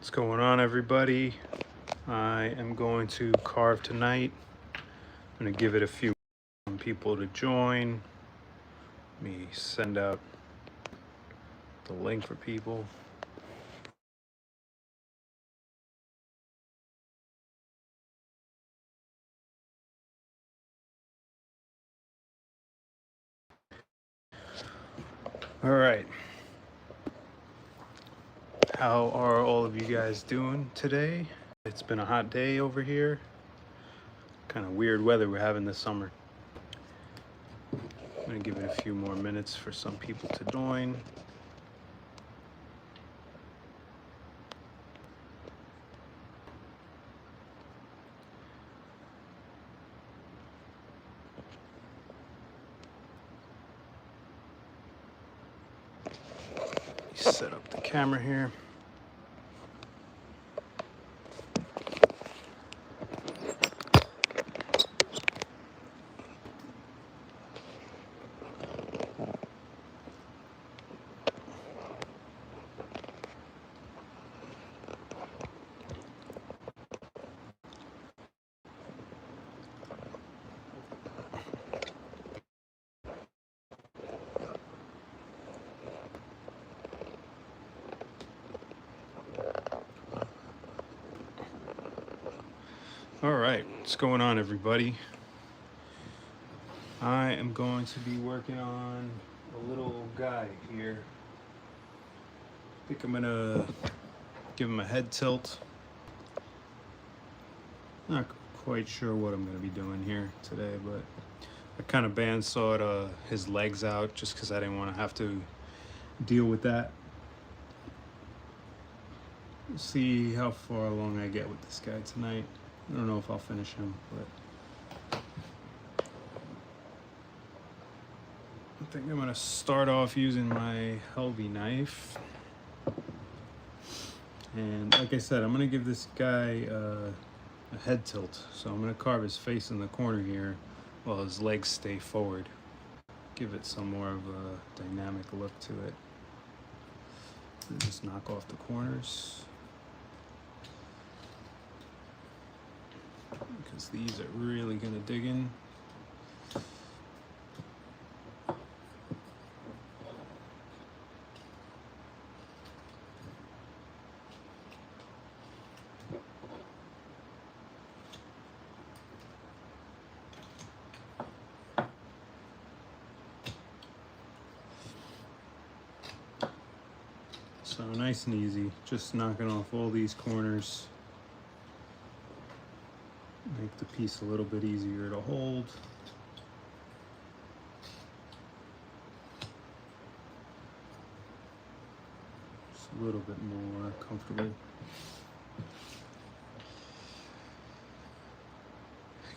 What's going on, everybody? I am going to carve tonight. I'm going to give it a few people to join. Let me send out the link for people. All right. How are all of you guys doing today? It's been a hot day over here. Kind of weird weather we're having this summer. I'm going to give it a few more minutes for some people to join. Set up the camera here. All right, what's going on, everybody? I am going to be working on a little guy here. I think I'm gonna give him a head tilt. Not quite sure what I'm gonna be doing here today, but I kind of bandsawed his legs out just because I didn't want to have to deal with that. We'll see how far along I get with this guy tonight. I don't know if I'll finish him, but I think I'm gonna start off using my Helvy knife. And like I said, I'm gonna give this guy a head tilt. So I'm gonna carve his face in the corner here while his legs stay forward. Give it some more of a dynamic look to it. And just knock off the corners, because these are really gonna dig in. So nice and easy, just knocking off all these corners. Make the piece a little bit easier to hold. Just a little bit more comfortable.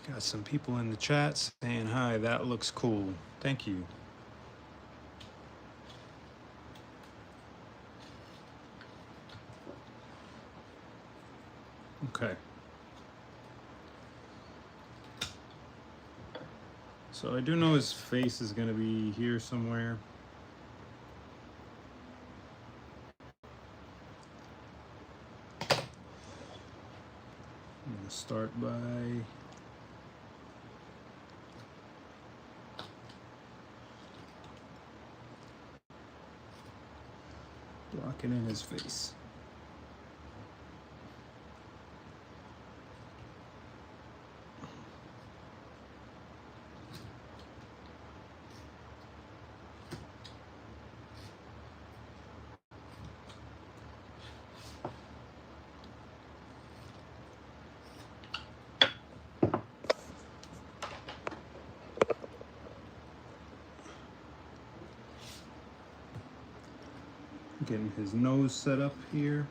Got some people in the chat saying hi, that looks cool. Thank you. Okay. So I do know his face is going to be here somewhere. I'm going to start by blocking in his face. Getting his nose set up here.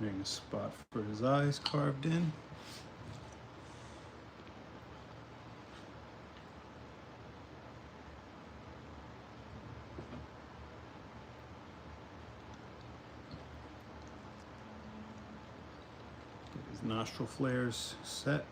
Getting a spot for his eyes carved in. Get his nostril flares set.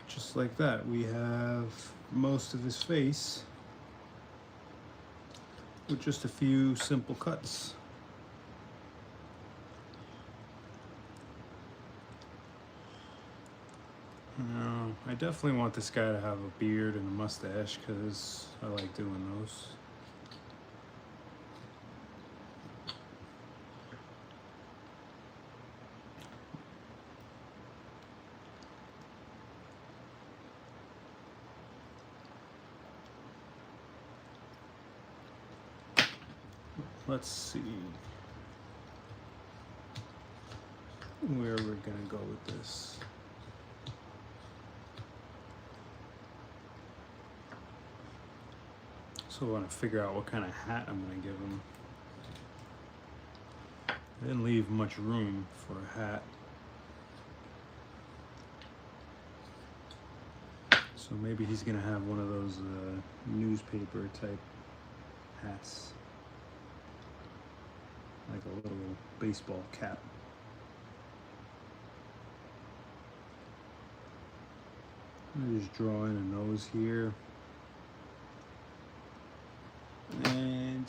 Just like that, we have most of his face with just a few simple cuts. Now, I definitely want this guy to have a beard and a mustache because I like doing those. Let's see where we're gonna go with this. So I want to figure out what kind of hat I'm gonna give him. I didn't leave much room for a hat. So maybe he's gonna have one of those newspaper type hats. Like a little baseball cap. I'm just drawing a nose here. And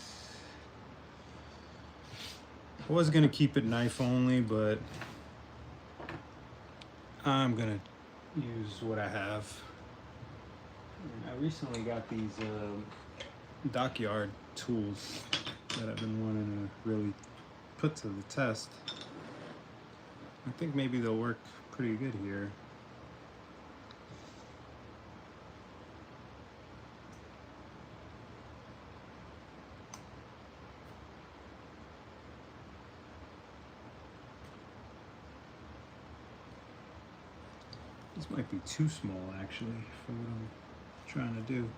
I was gonna keep it knife only, but I'm gonna use what I have. And I recently got these dockyard tools that I've been wanting to really put to the test. I think maybe they'll work pretty good here. This might be too small actually for what I'm trying to do.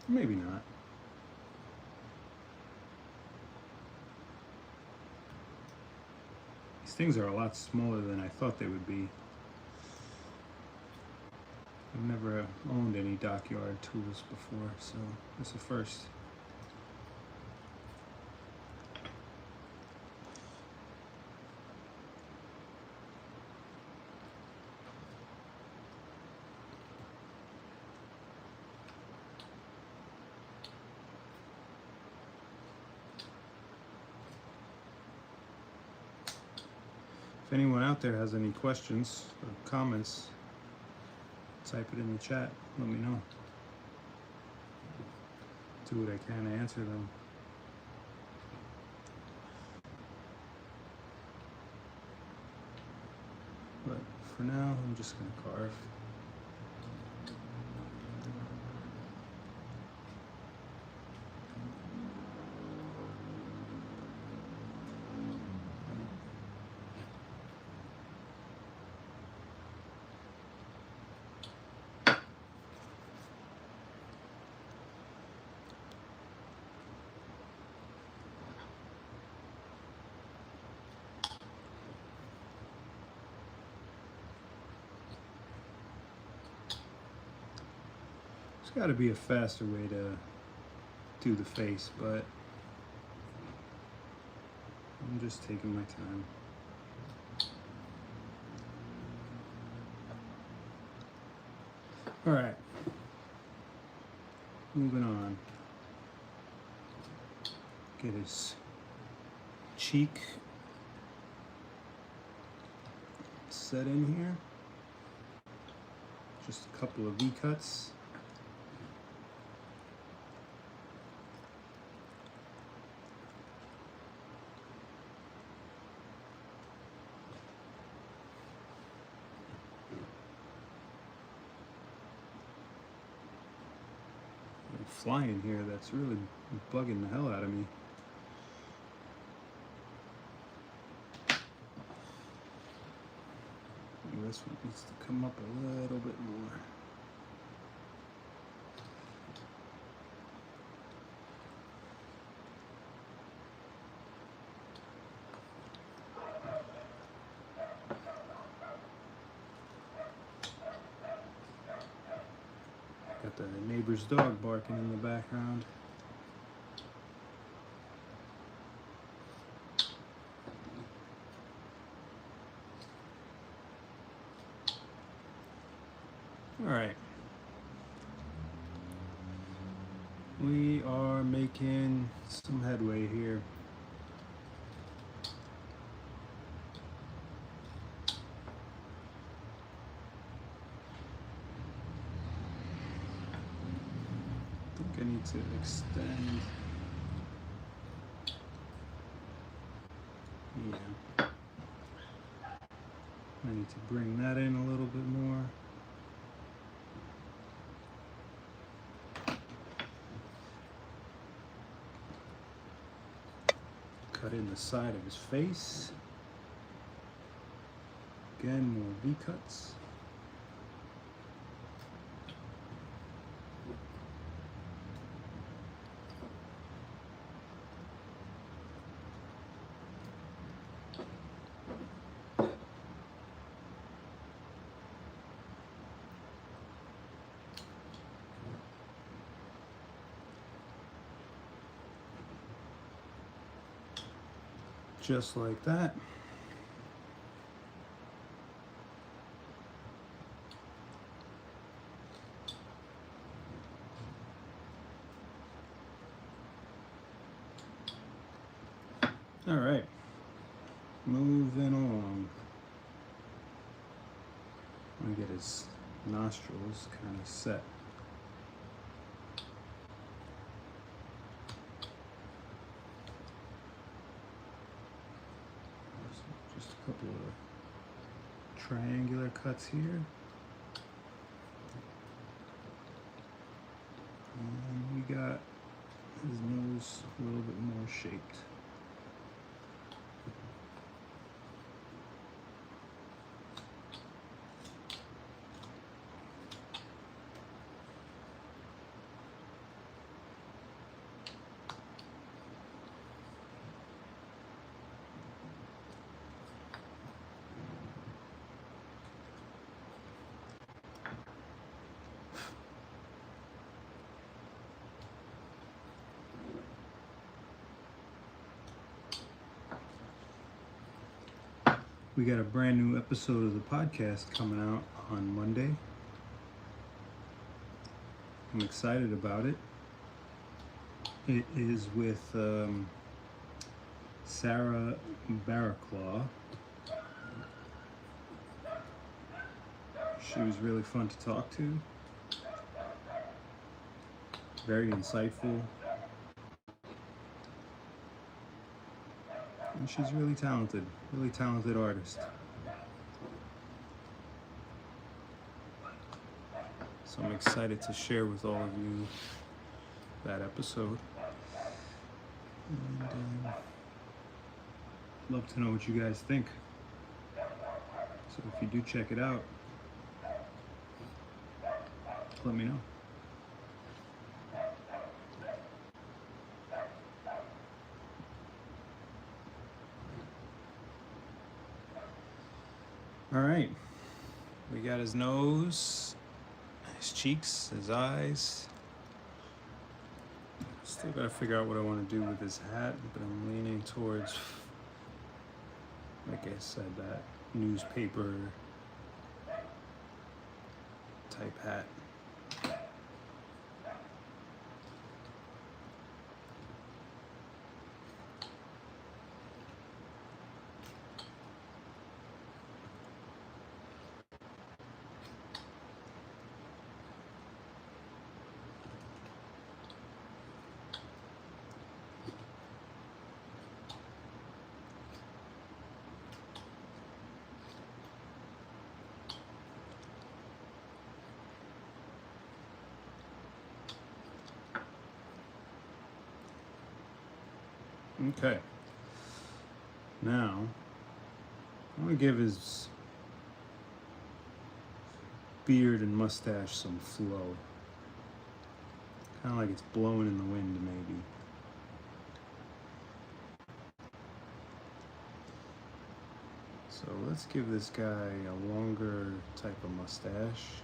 Maybe not. These things are a lot smaller than I thought they would be. I've never owned any dockyard tools before, so this is a first. If anyone out there has any questions or comments, type it in the chat, let me know. Do what I can to answer them. But for now, I'm just going to carve. There's got to be a faster way to do the face, but I'm just taking my time. All right, moving on. Get his cheek set in here. Just a couple of V-cuts. flying here that's really bugging the hell out of me. And this one needs to come up a little bit more. Got the neighbor's dog barking in the background. All right. We are making some headway here. I need to extend. Yeah. I need to bring that in a little bit more. Cut in the side of his face. Again, more V-cuts. Just like that. All right, moving on. I'm gonna get his nostrils kind of set. Just a couple of triangular cuts here. And we got his nose a little bit more shaped. We got a brand new episode of the podcast coming out on Monday. I'm excited about it. It is with Sarah Barraclaw. She was really fun to talk to. Very insightful. And she's really talented artist. So I'm excited to share with all of you that episode. And love to know what you guys think. So if you do check it out, let me know. All right, we got his nose, his cheeks, his eyes. Still gotta figure out what I want to do with his hat, but I'm leaning towards, like I said, that newspaper type hat. Okay. Now, I want to give his beard and mustache some flow. Kind of like it's blowing in the wind, maybe. So let's give this guy a longer type of mustache.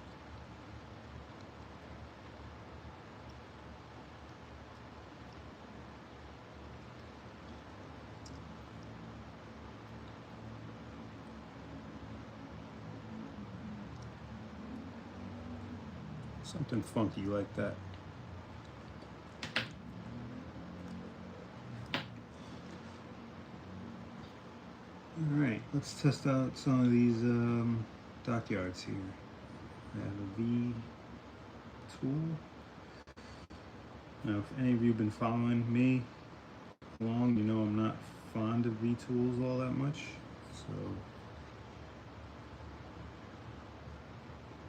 Something funky like that. Alright, let's test out some of these dockyards here. I have a V tool. Now, if any of you have been following me along, you know I'm not fond of V tools all that much. So,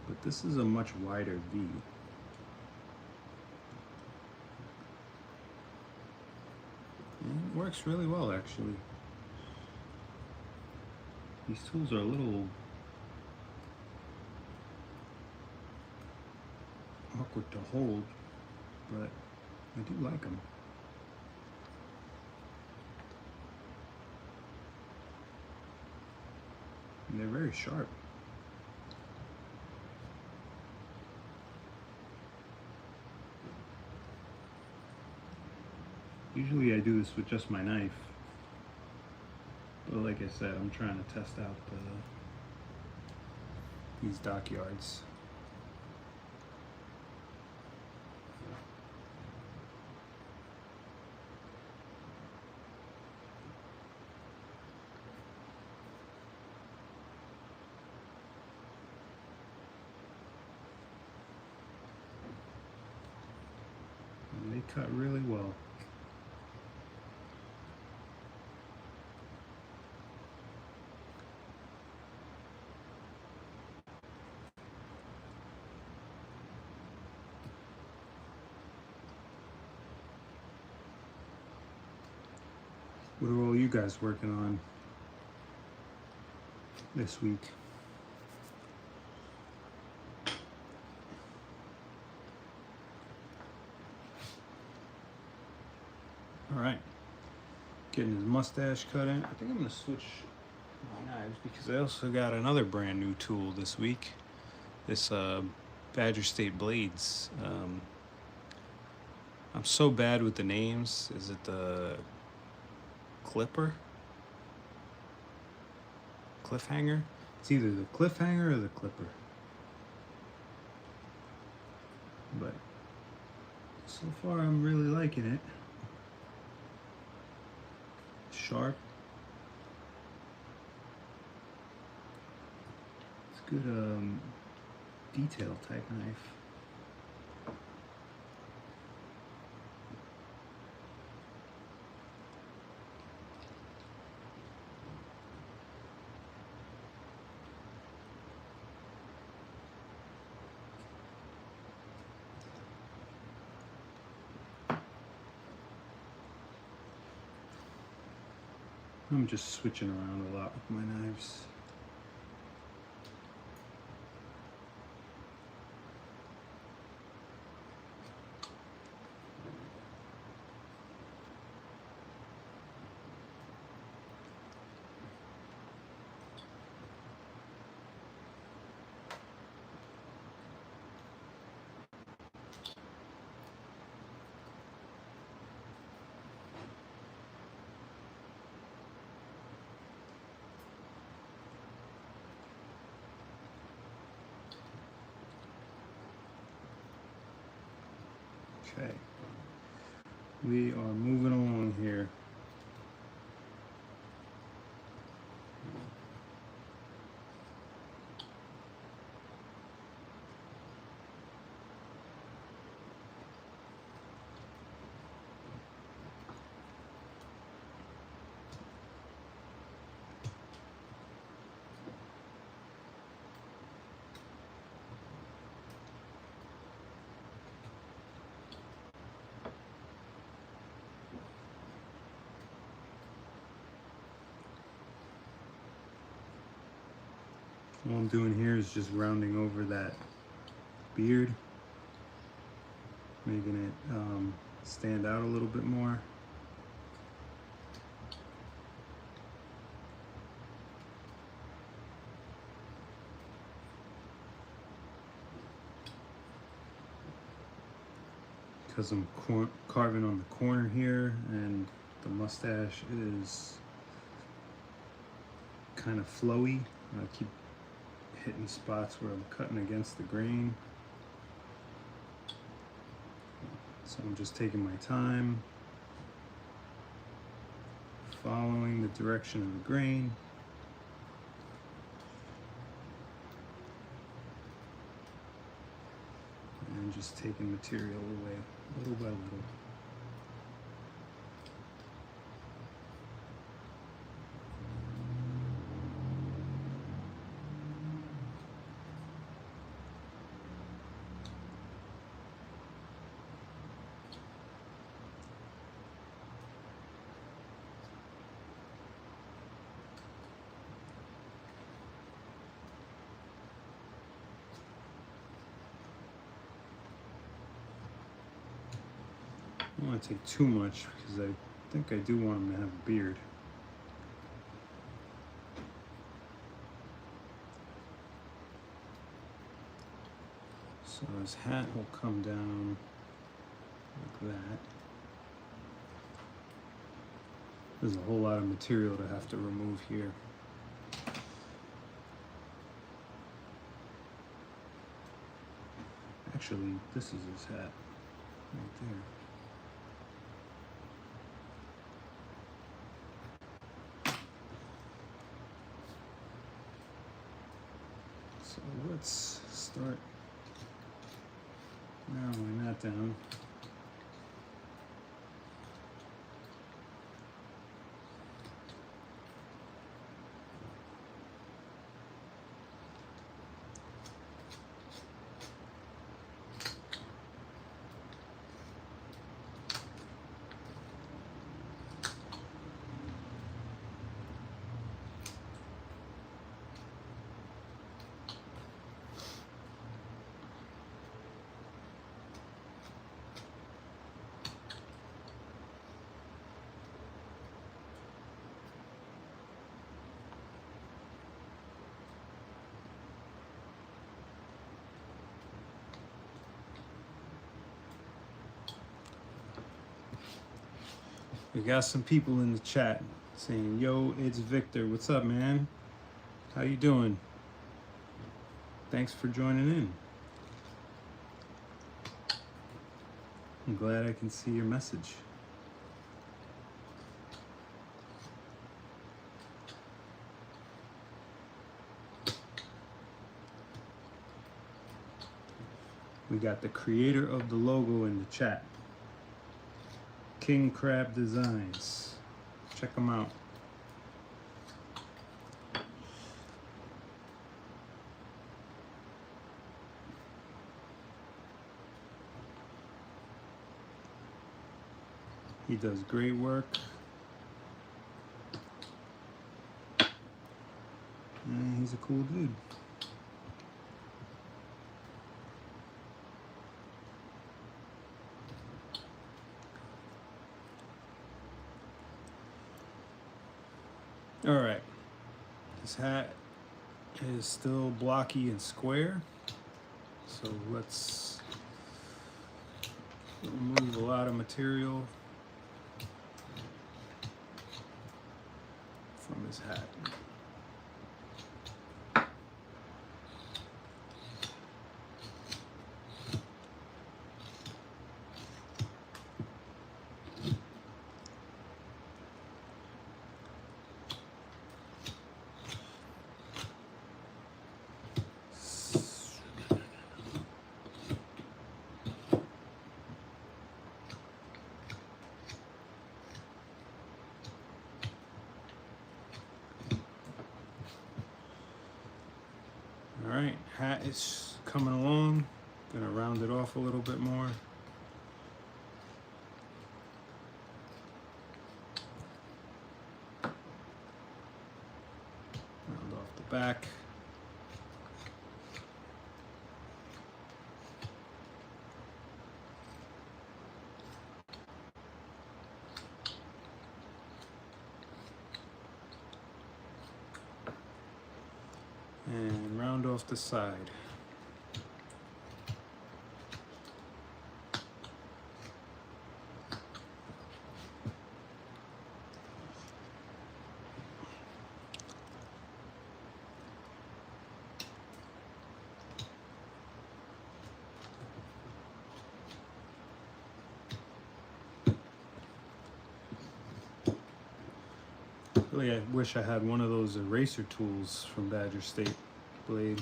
but this is a much wider V. And it works really well, actually. These tools are a little awkward to hold, but I do like them. And they're very sharp. Usually I do this with just my knife. But like I said, I'm trying to test out these dockyards. And they cut really well. What are all you guys working on this week? All right, getting his mustache cut in. I think I'm gonna switch my knives because I also got another brand new tool this week. This Badger State Blades. I'm so bad with the names. Is it the Clipper? Cliffhanger? It's either the Cliffhanger or the Clipper. But so far I'm really liking it. Sharp. It's good detail type knife. I'm just switching around a lot with my knives. Okay, we are moving along here. All I'm doing here is just rounding over that beard, making it stand out a little bit more. Because I'm carving on the corner here, and the mustache is kind of flowy. I keep hitting spots where I'm cutting against the grain. So I'm just taking my time, following the direction of the grain. And just taking material away little by little. I don't want to take too much because I think I do want him to have a beard. So his hat will come down like that. There's a whole lot of material to have to remove here. Actually, this is his hat right there. So let's start narrowing that down. We got some people in the chat saying, "Yo, it's Victor. What's up, man? How you doing? Thanks for joining in. I'm glad I can see your message." We got the creator of the logo in the chat. King Crab Designs. Check them out. He does great work. And he's a cool dude. All right, this hat is still blocky and square, so let's remove a lot of material from his hat. All right, hat is coming along. Gonna round it off a little bit more. Round off the back. and round off the side. Really, I wish I had one of those eraser tools from Badger State blade.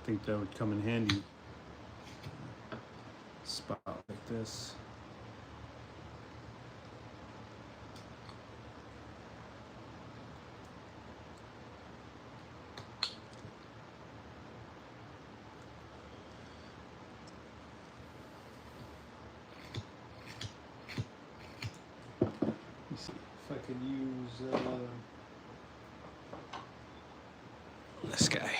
I think that would come in handy. Spot like this. Let me see if I could use this guy.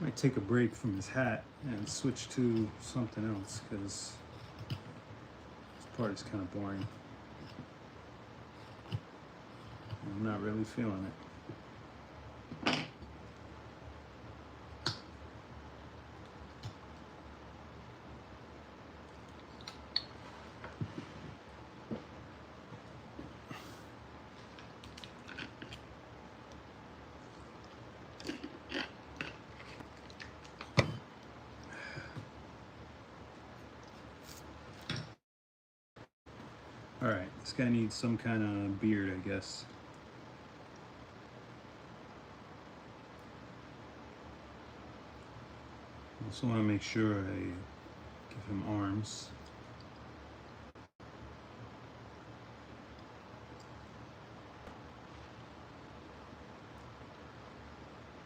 Might take a break from his hat and switch to something else because this part is kind of boring. I'm not really feeling it. Alright, this guy needs some kind of beard, I guess. Also want to make sure I give him arms.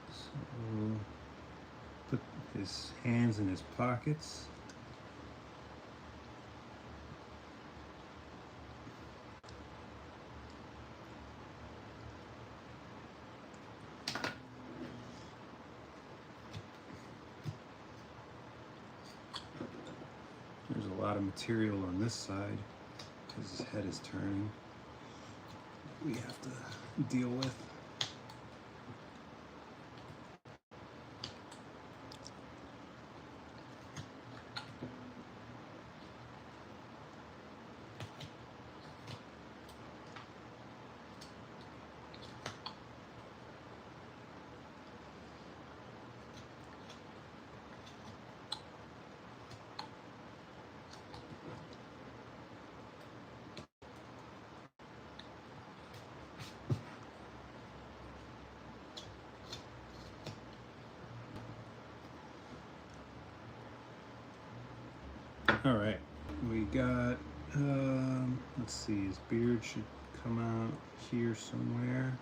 So, put his hands in his pockets. There's a lot of material on this side because his head is turning. We have to deal with. All right, we got, let's see, his beard should come out here somewhere.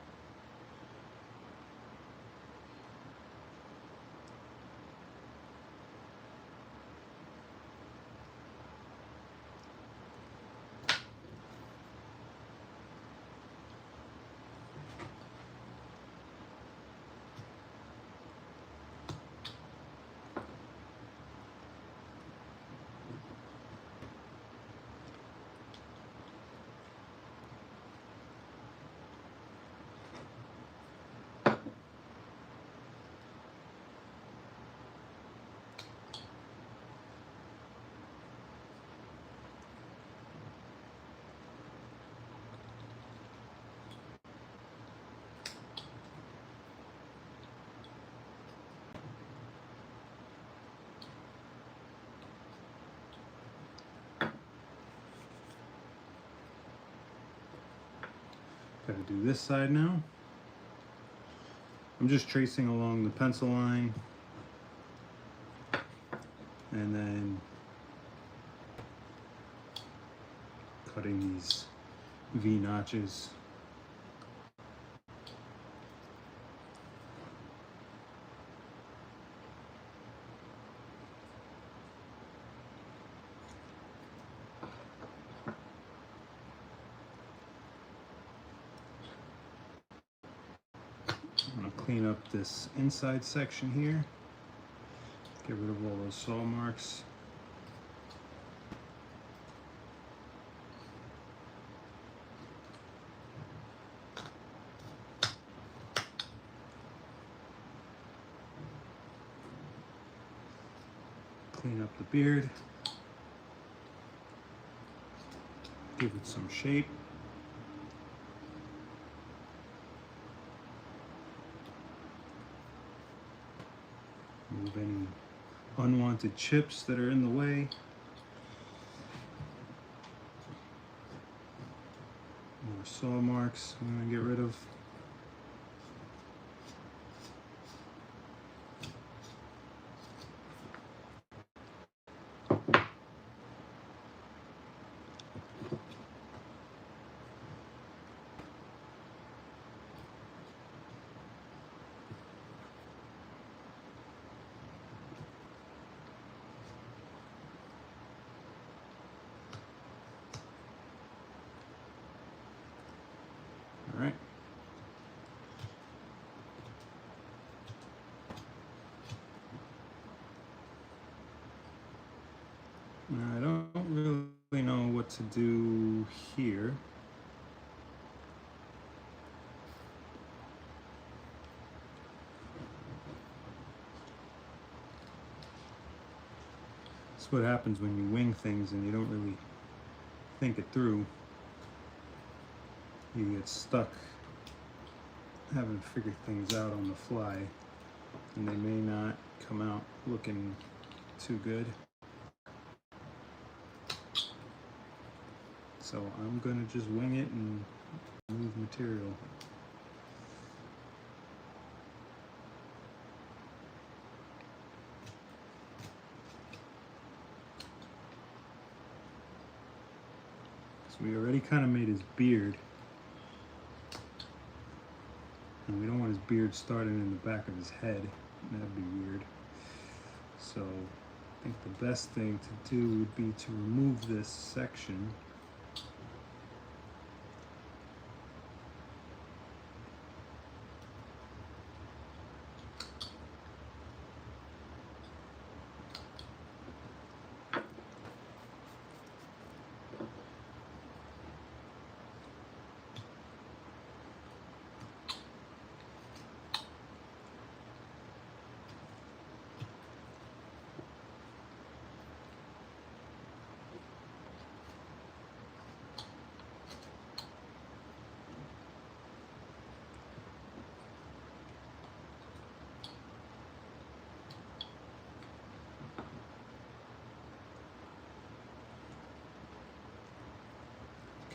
Gotta do this side now. I'm just tracing along the pencil line and then cutting these V notches. I'm going to clean up this inside section here, get rid of all those saw marks. Clean up the beard, give it some shape. Remove any unwanted chips that are in the way. More saw marks I'm going to get rid of. All right. Now, I don't really know what to do here. That's what happens when you wing things and you don't really think it through. You get stuck having to figure things out on the fly, and they may not come out looking too good. So I'm going to just wing it and move material. So we already kind of made his beard. And we don't want his beard starting in the back of his head. That'd be weird. So I think the best thing to do would be to remove this section.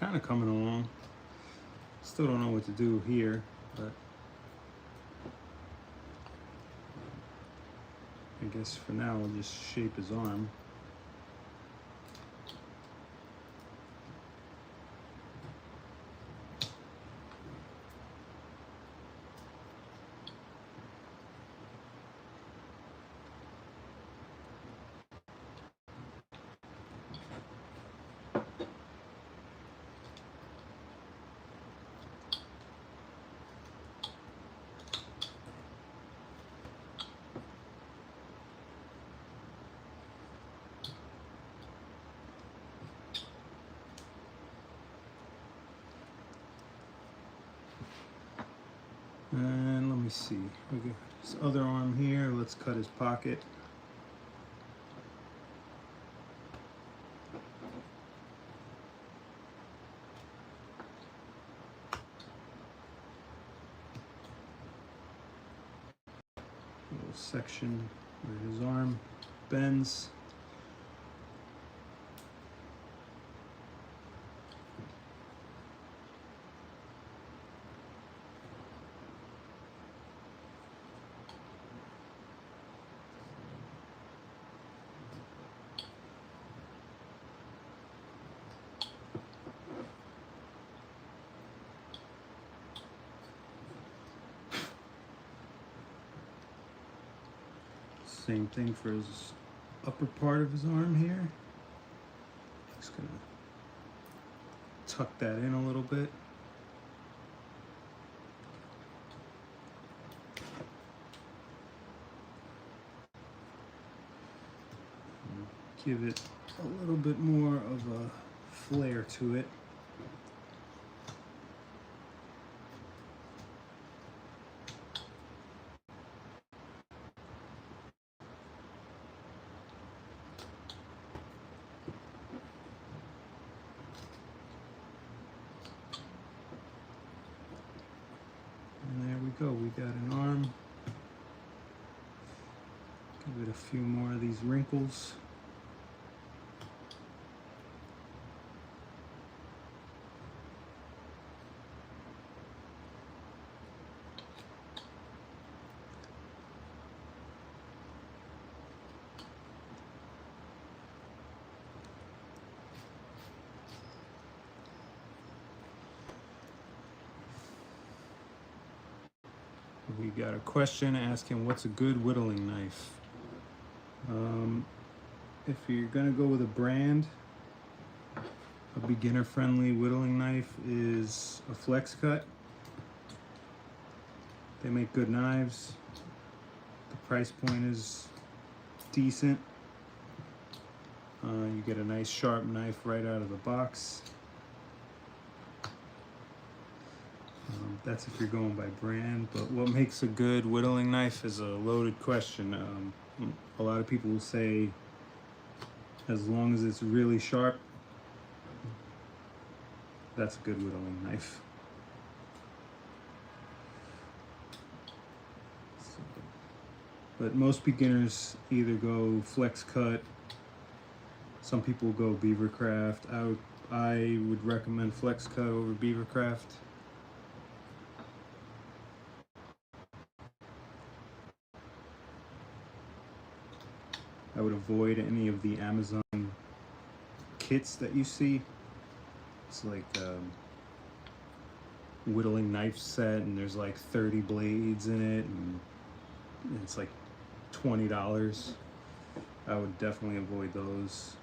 Kind of coming along. Still don't know what to do here, but I guess for now we'll just shape his arm. And let me see, we got his other arm here. Let's cut his pocket. Little section where his arm bends. Same thing for his upper part of his arm here. Just gonna tuck that in a little bit. Give it a little bit more of a flair to it. And there we go, we got an arm. Give it a few more of these wrinkles. We got a question asking what's a good whittling knife. If you're gonna go with a brand, a beginner-friendly whittling knife is a Flex Cut. They make good knives. The price point is decent. You get a nice sharp knife right out of the box. That's if you're going by brand, but what makes a good whittling knife is a loaded question. A lot of people will say as long as it's really sharp, that's a good whittling knife. But most beginners either go Flex Cut, some people go Beavercraft. I would recommend Flex Cut over Beavercraft. I would avoid any of the Amazon kits that you see. It's like whittling knife set, and there's like 30 blades in it, and it's like $20. I would definitely avoid those.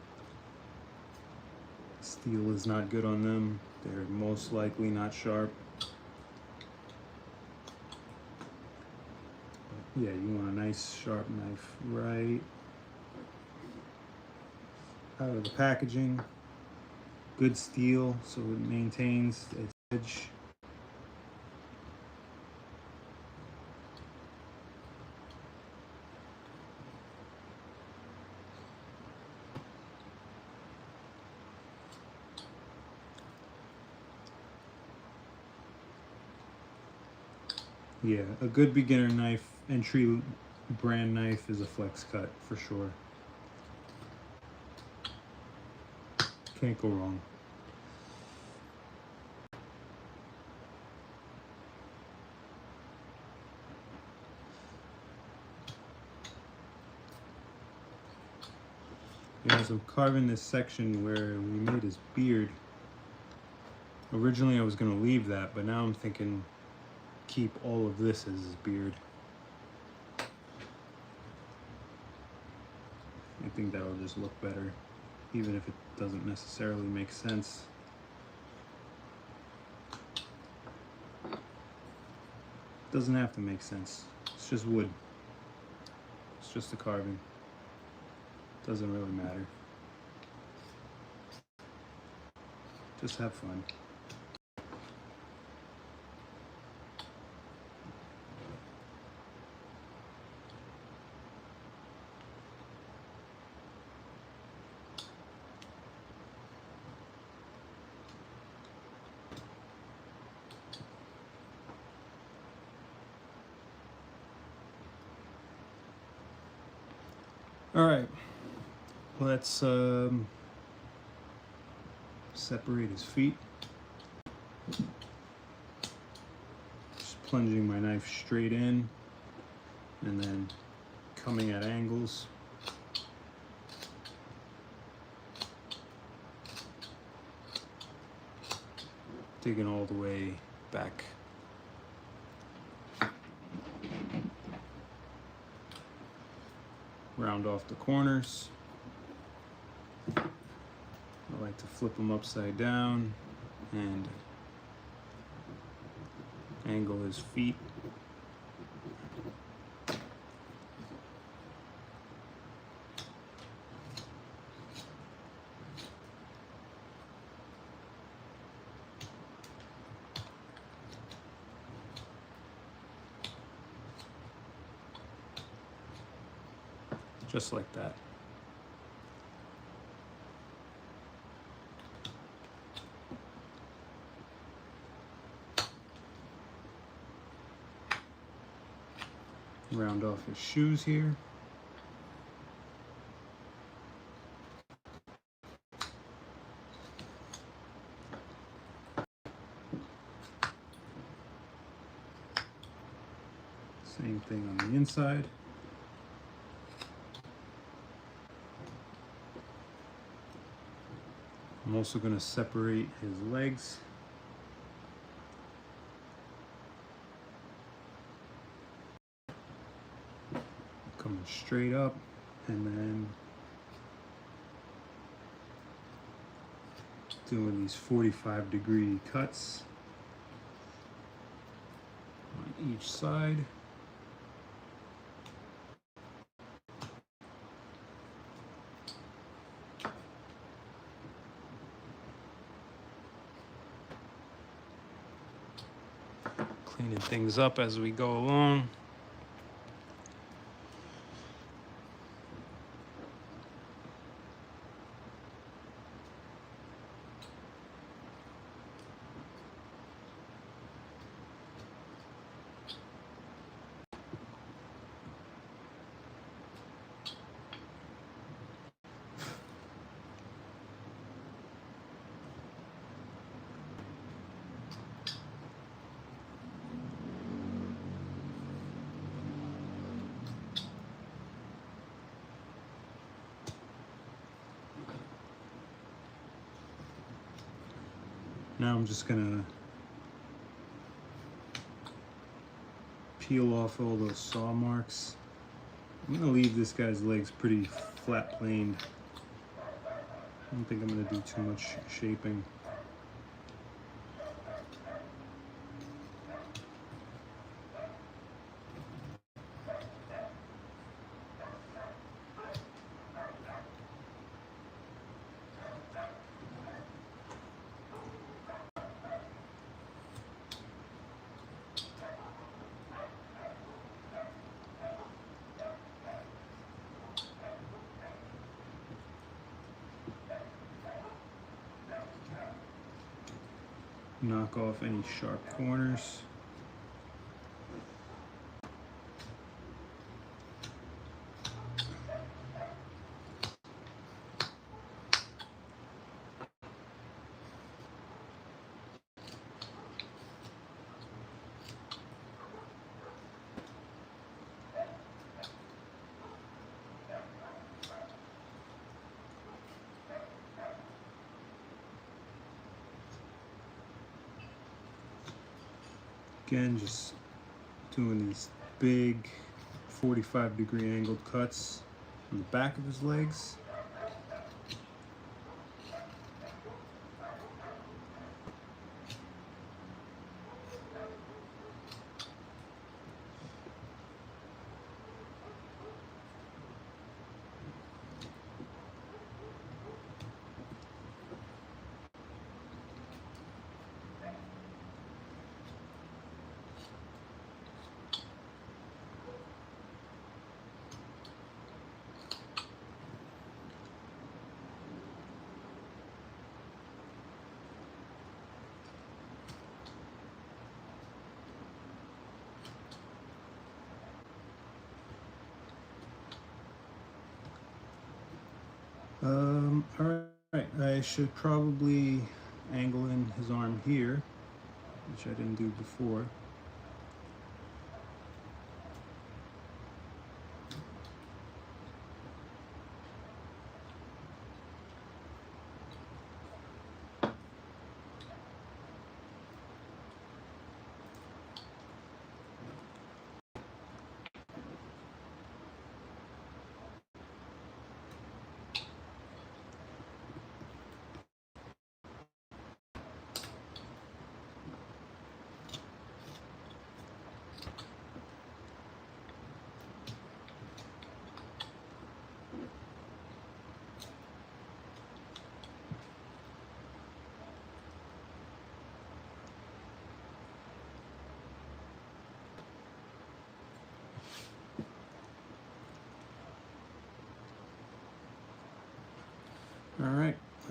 Steel is not good on them. They're most likely not sharp. But yeah, you want a nice sharp knife right out of the packaging. Good steel so it maintains its edge. Yeah, a good beginner knife, entry brand knife is a Flex Cut for sure. Can't go wrong. Yeah, so I'm carving this section where we made his beard. Originally I was going to leave that, but now I'm thinking keep all of this as his beard. I think that'll just look better, even if it doesn't necessarily make sense. Doesn't have to make sense. It's just wood. It's just a carving. Doesn't really matter. Just have fun. All right, let's separate his feet. Just plunging my knife straight in and then coming at angles. Digging all the way back. round off the corners. I like to flip them upside down and angle his feet. Just like that. Round off his shoes here. Same thing on the inside. I'm also going to separate his legs. Coming straight up, and then doing these 45-degree cuts on each side. Cleaning things up as we go along. Now I'm just gonna peel off all those saw marks. I'm gonna leave this guy's legs pretty flat planed. I don't think I'm gonna do too much shaping. Knock off any sharp corners. Again, just doing these big 45-degree angled cuts on the back of his legs. All right, I should probably angle in his arm here, which I didn't do before.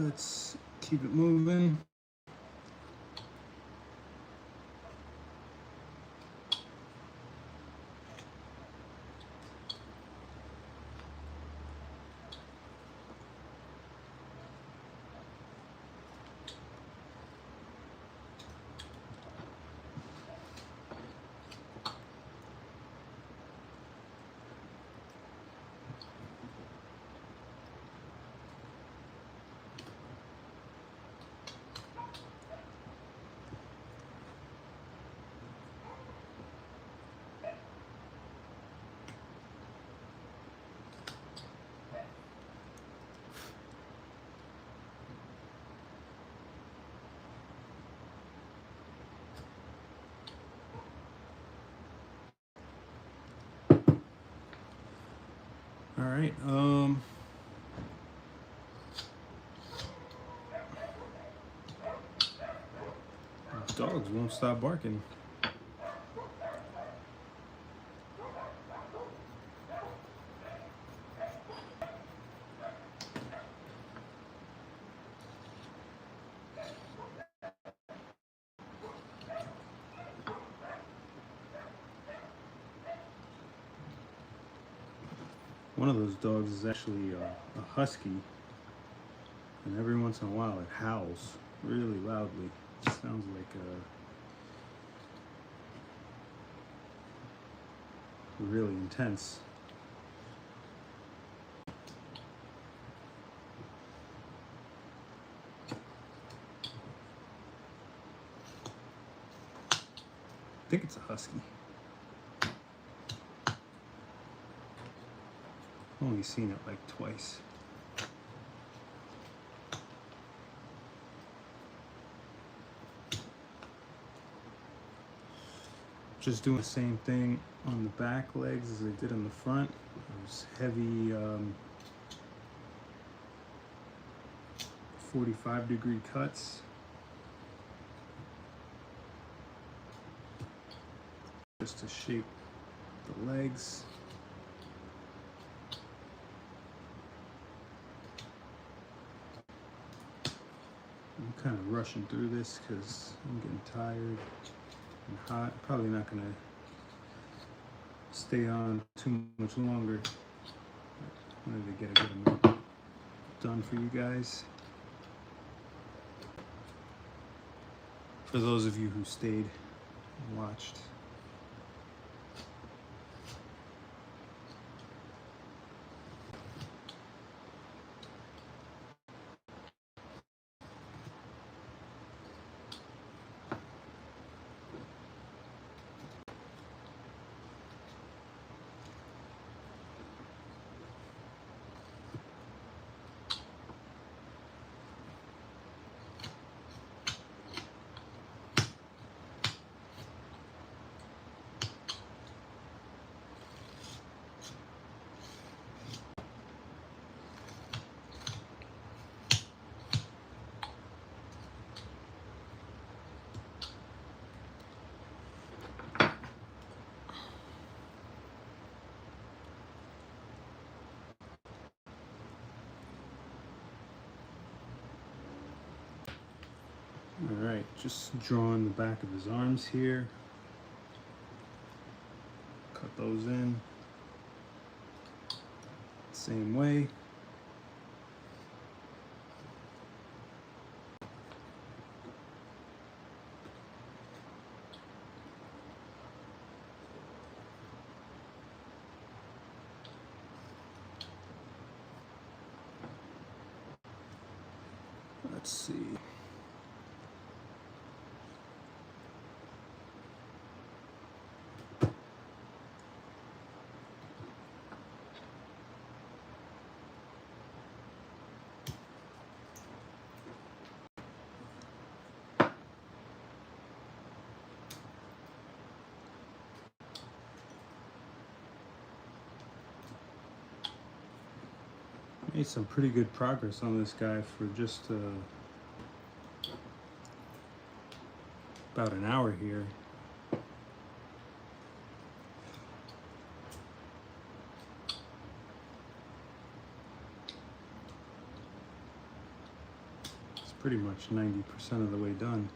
Let's keep it moving. All right. Dogs won't stop barking. One of those dogs is actually a husky, and every once in a while it howls really loudly. It sounds like really intense. I think it's a husky. I've only seen it like twice. Just doing the same thing on the back legs as I did on the front. Those heavy 45-degree cuts. Just to shape the legs. I'm kind of rushing through this because I'm getting tired and hot. Probably not gonna stay on too much longer. I wanted to get a good amount done for you guys. For those of you who stayed and watched. Alright, just drawing the back of his arms here. Cut those in. Same way. Let's see. Made some pretty good progress on this guy for just about an hour here. pretty much 90% of the way done.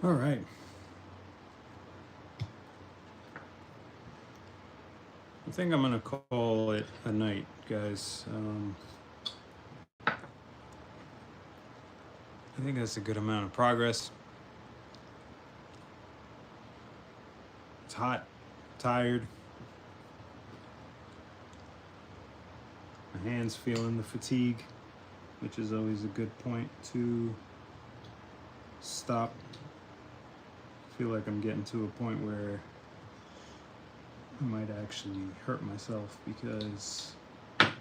All right. I think I'm gonna call it a night, guys. I think that's a good amount of progress. It's hot, tired. My hands feeling the fatigue, which is always a good point to stop. I feel like I'm getting to a point where I might actually hurt myself because I'm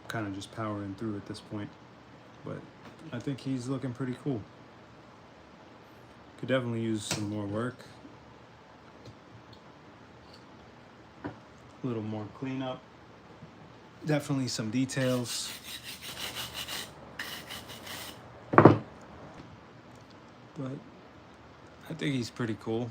kind of just powering through at this point. But I think he's looking pretty cool. Could definitely use some more work. A little more cleanup. Definitely some details. But I think he's pretty cool.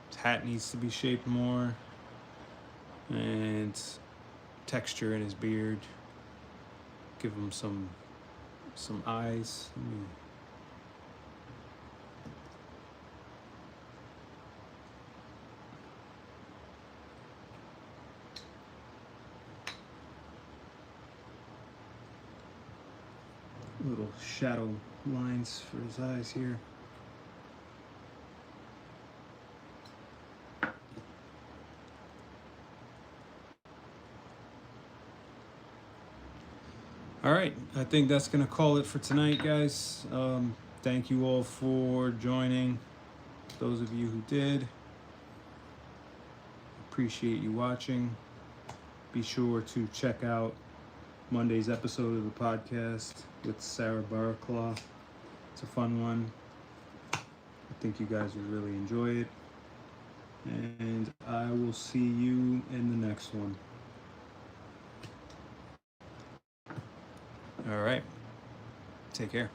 His hat needs to be shaped more, and texture in his beard. Give him some eyes. Little shadow lines for his eyes here. All right, I think that's gonna call it for tonight, guys. Thank you all for joining. Those of you who did, appreciate you watching. Be sure to check out Monday's episode of the podcast with Sarah Barraclaw. It's a fun one. I think you guys will really enjoy it. And I will see you in the next one. All right. Take care.